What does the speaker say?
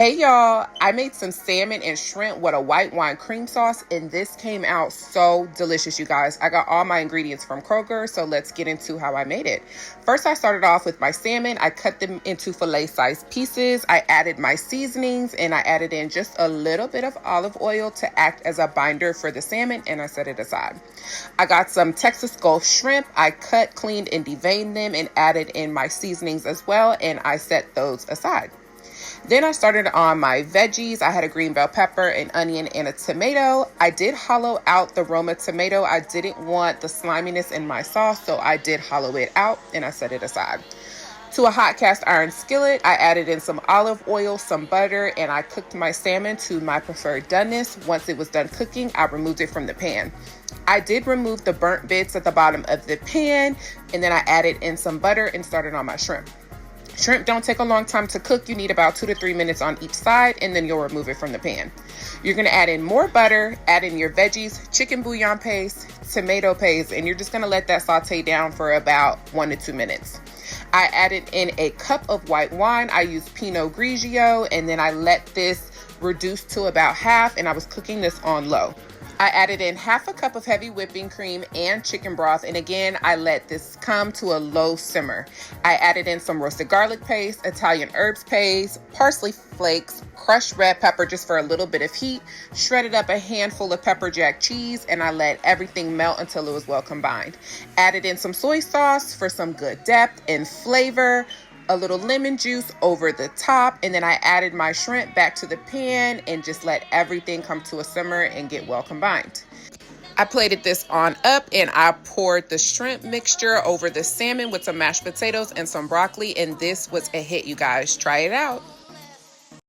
Hey y'all, I made some salmon and shrimp with a white wine cream sauce, and this came out so delicious, you guys. I got all my ingredients from Kroger, so let's get into how I made it. First, I started off with my salmon. I cut them into fillet-sized pieces. I added my seasonings, and I added in just a little bit of olive oil to act as a binder for the salmon, and I set it aside. I got some Texas Gulf shrimp. I cut, cleaned, and deveined them and added in my seasonings as well, and I set those aside. Then I started on my veggies. I had a green bell pepper, an onion, and a tomato. I did hollow out the Roma tomato. I didn't want the sliminess in my sauce, so I did hollow it out and I set it aside. To a hot cast iron skillet, I added in some olive oil, some butter, and I cooked my salmon to my preferred doneness. Once it was done cooking, I removed it from the pan. I did remove the burnt bits at the bottom of the pan, and then I added in some butter and started on my shrimp. Shrimp don't take a long time to cook. You need about 2 to 3 minutes on each side, and then you'll remove it from the pan. You're going to add in more butter, add in your veggies, chicken bouillon paste, tomato paste, and you're just going to let that saute down for about 1 to 2 minutes. I added in a cup of white wine. I used Pinot Grigio, and then I let this reduce to about half, and I was cooking this on low. I added in half a cup of heavy whipping cream and chicken broth, and again, I let this come to a low simmer. I added in some roasted garlic paste, Italian herbs paste, parsley flakes, crushed red pepper just for a little bit of heat, shredded up a handful of pepper jack cheese, and I let everything melt until it was well combined. Added in some soy sauce for some good depth and flavor, a little lemon juice over the top, and then I added my shrimp back to the pan and just let everything come to a simmer and get well combined. I plated this on up and I poured the shrimp mixture over the salmon with some mashed potatoes and some broccoli, and this was a hit, you guys. Try it out.